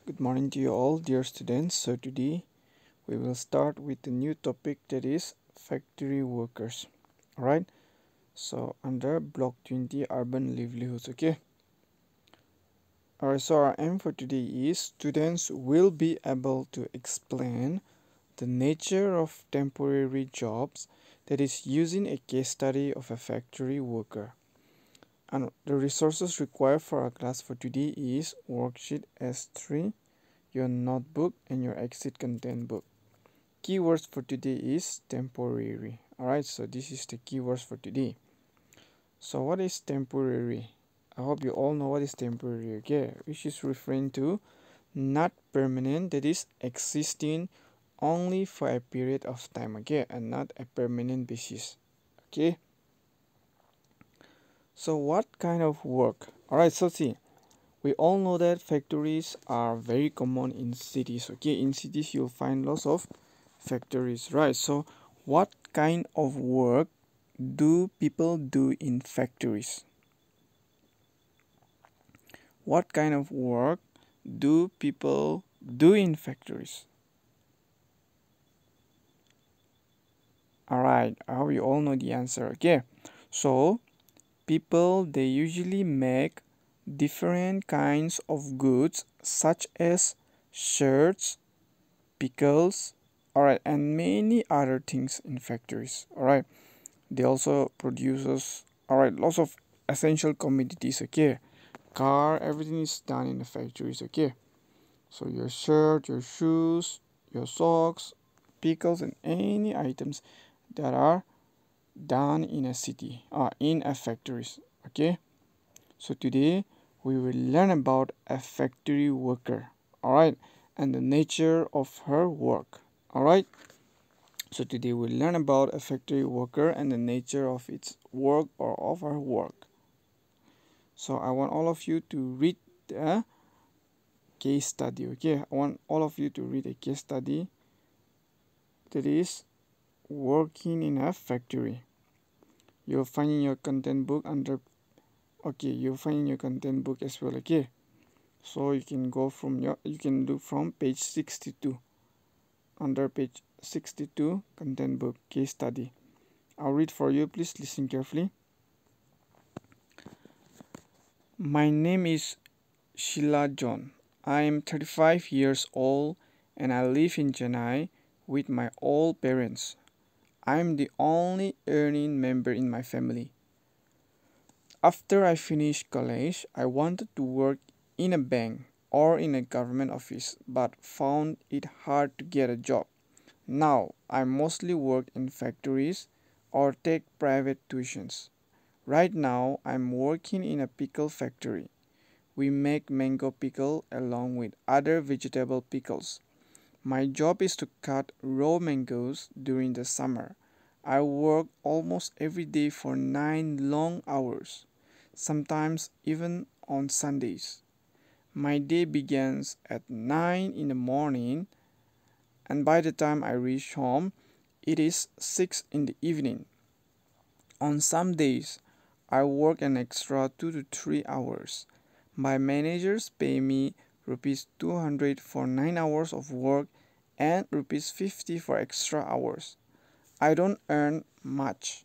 Good morning to you all, dear students. So today we will start with a new topic, that is factory workers. Alright, so under block 20 urban livelihoods. Okay. Alright, so our aim for today is students will be able to explain the nature of temporary jobs, that is using a case study of a factory worker. And the resources required for our class for today is worksheet S3, your notebook, and your exit content book. Keywords for today is temporary. Alright, so this is the keywords for today. So what is temporary? I hope you all know what is temporary, okay? Which is referring to not permanent, that is existing only for a period of time, okay, and not a permanent basis. Okay. So what kind of work? Alright, so see, we all know that factories are very common in cities. Okay, in cities you'll find lots of factories, right? So what kind of work do people do in factories? What kind of work do people do in factories? All right, I hope you all know the answer. Okay, so people, they usually make different kinds of goods such as shirts, pickles, all right, and many other things in factories. All right, they also produces, all right, lots of essential commodities. Okay, car, everything is done in the factories. Okay, so your shirt, your shoes, your socks, pickles, and any items that are done in a city, in a factories. Okay, so today we will learn about a factory worker. All right, and the nature of her work. All right, so today we'll learn about a factory worker and the nature of its work or of her work. So I want all of you to read the case study. Okay, I want all of you to read a case study that is working in a factory. You'll find in your content book under, okay, you'll find in your content book as well. Okay, so you can go from your, you can do from page 62. Under page 62, content book, case study. I'll read for you. Please listen carefully. My name is Sheila John. I am 35 years old and I live in Chennai with my old parents. I am the only earning member in my family. After I finished college, I wanted to work in a bank or in a government office but found it hard to get a job. Now I mostly work in factories or take private tuitions. Right now I'm working in a pickle factory. We make mango pickle along with other vegetable pickles. My job is to cut raw mangoes during the summer. I work almost every day for 9 long hours, sometimes even on Sundays. My day begins at 9 in the morning, and by the time I reach home, it is 6 in the evening. On some days, I work an extra 2 to 3 hours. My managers pay me rupees 200 for 9 hours of work and rupees 50 for extra hours. I don't earn much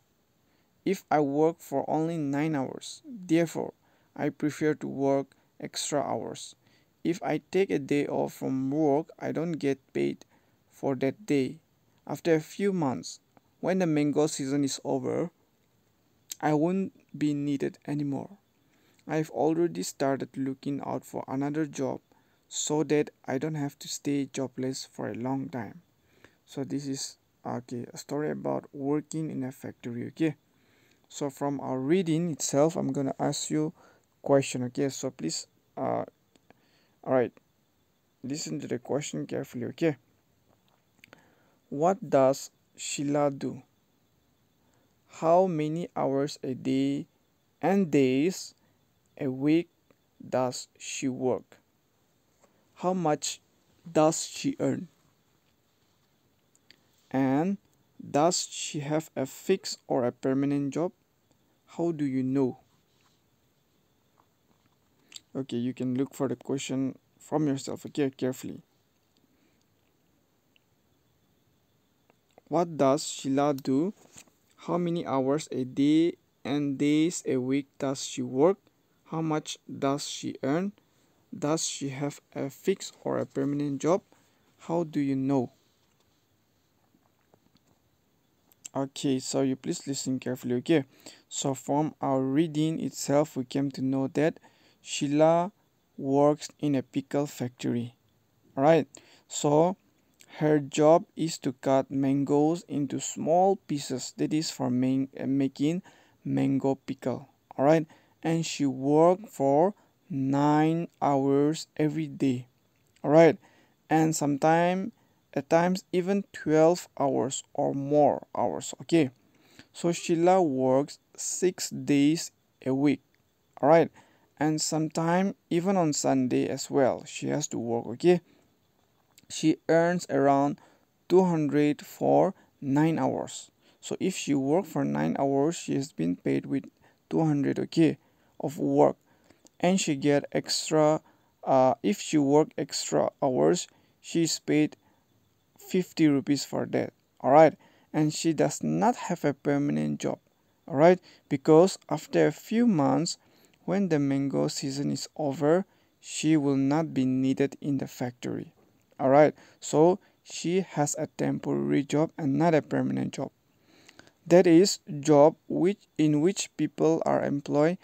if I work for only 9 hours. Therefore, I prefer to work extra hours. If I take a day off from work, I don't get paid for that day. After a few months, when the mango season is over, I won't be needed anymore. I've already started looking out for another job so that I don't have to stay jobless for a long time. So this is, okay, a story about working in a factory. Okay, so from our reading itself, I'm gonna ask you question. Okay, so please, all right, listen to the question carefully. Okay, what does Sheila do? How many hours a day and days a week does she work? How much does she earn? And does she have a fixed or a permanent job? How do you know? Okay, you can look for the question from yourself, okay, carefully. What does Sheila do? How many hours a day and days a week does she work? How much does she earn? Does she have a fixed or a permanent job? How do you know? Okay, so you please listen carefully, okay? So from our reading itself, we came to know that Sheila works in a pickle factory. Alright, so her job is to cut mangoes into small pieces. That is for making mango pickle. Alright, and she worked for 9 hours every day. Alright, and sometimes at times even 12 hours or more hours. Okay, so Sheila works 6 days a week. Alright, and sometimes even on Sunday as well she has to work. Okay, she earns around 200 for 9 hours. So if she work for 9 hours, she has been paid with 200, okay, of work, and she get extra. If she work extra hours, she is paid 50 rupees for that. All right, and she does not have a permanent job. All right, because after a few months, when the mango season is over, she will not be needed in the factory. All right, so she has a temporary job and not a permanent job. That is job in which people are employed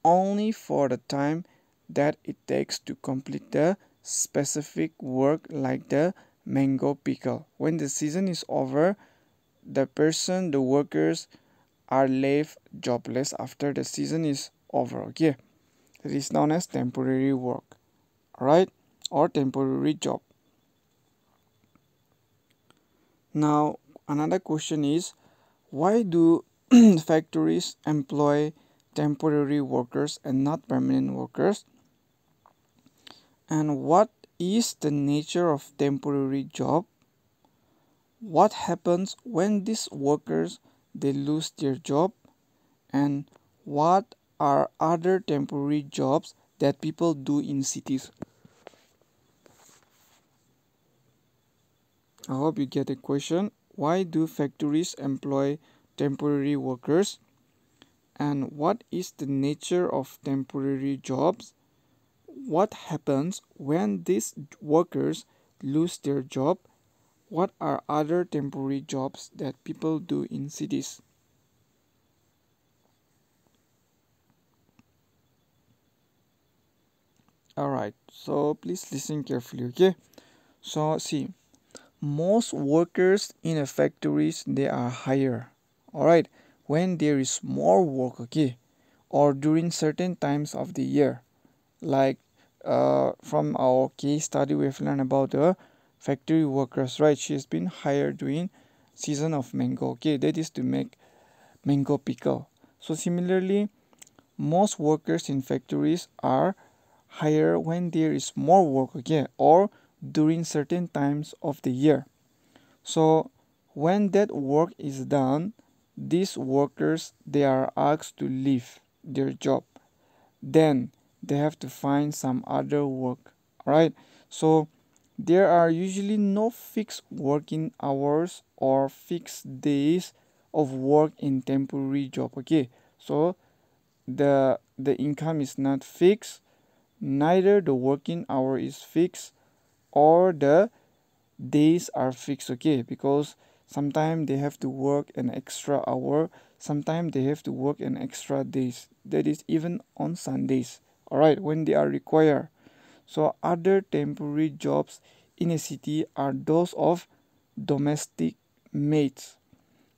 only for the time that it takes to complete the specific work, like the mango pickle. When the season is over, the workers are left jobless after the season is over. Okay, that is known as temporary work, alright, or temporary job. Now another question is, why do factories employ temporary workers and not permanent workers? And what is the nature of temporary job? What happens when these workers they lose their job? And what are other temporary jobs that people do in cities? I hope you get the question. Why do factories employ temporary workers? And what is the nature of temporary jobs? What happens when these workers lose their job? What are other temporary jobs that people do in cities? Alright, so please listen carefully, okay? So see, most workers in a factories they are hired, alright, when there is more work, okay, or during certain times of the year. Like from our case study, we have learned about the factory workers, right? She has been hired during season of mango, okay, that is to make mango pickle. So similarly, most workers in factories are hired when there is more work, okay, or during certain times of the year. So when that work is done, these workers they are asked to leave their job. Then they have to find some other work. Right? So there are usually no fixed working hours or fixed days of work in temporary job. Okay. So the income is not fixed, neither the working hour is fixed or the days are fixed, okay, because sometimes they have to work an extra hour, sometimes they have to work an extra days, that is even on Sundays, all right, when they are required. So other temporary jobs in a city are those of domestic maids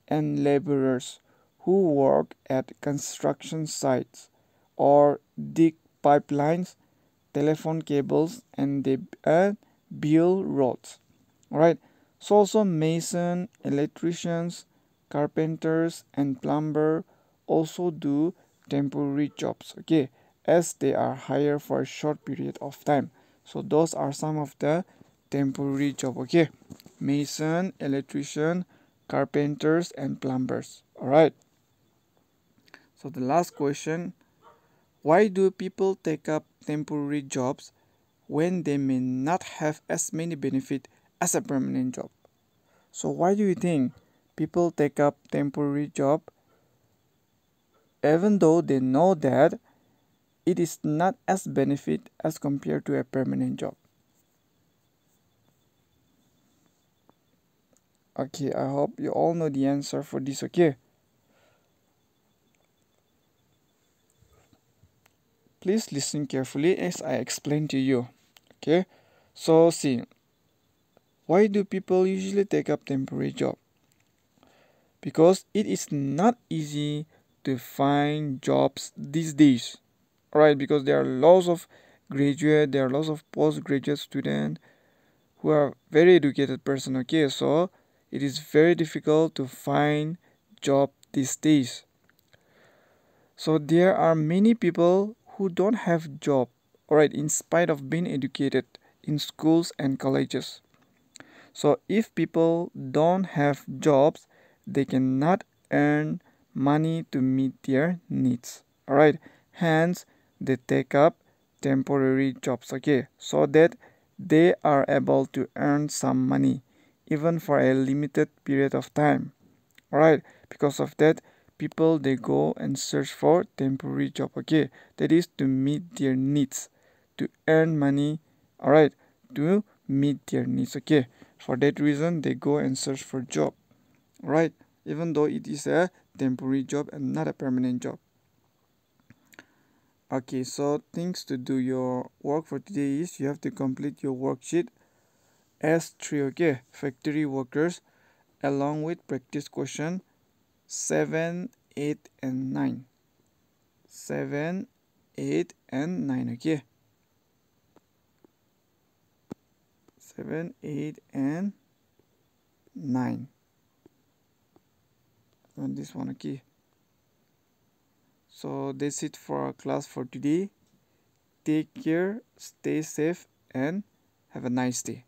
and laborers who work at construction sites or dig pipelines, telephone cables, and they build roads. Alright, so also mason, electricians, carpenters, and plumber also do temporary jobs, okay, as they are hired for a short period of time. So those are some of the temporary job, okay, mason, electrician, carpenters, and plumbers. Alright, so the last question, why do people take up temporary jobs? when they may not have as many benefits as a permanent job. So why do you think people take up temporary job even though they know that it is not as benefit as compared to a permanent job? Okay, I hope you all know the answer for this, okay? Please listen carefully as I explain to you, okay? So see, why do people usually take up temporary job? Because it is not easy to find jobs these days. Alright, because there are lots of graduate, there are lots of postgraduate students who are very educated person, okay? So it is very difficult to find job these days. So there are many people who don't have job, alright, in spite of being educated in schools and colleges. So if people don't have jobs, they cannot earn money to meet their needs. Alright, hence they take up temporary jobs, okay, so that they are able to earn some money even for a limited period of time. Alright, because of that, people they go and search for temporary job, okay, that is to meet their needs, to earn money, alright, to meet their needs, okay. For that reason they go and search for job, right, even though it is a temporary job and not a permanent job. Okay, so things to do your work for today is you have to complete your worksheet S3, okay, factory workers, along with practice question 7, 8 and 9. 7, 8 and 9, okay. 7, 8 and 9. And this one, okay. So that's it for our class for today. Take care, stay safe and have a nice day.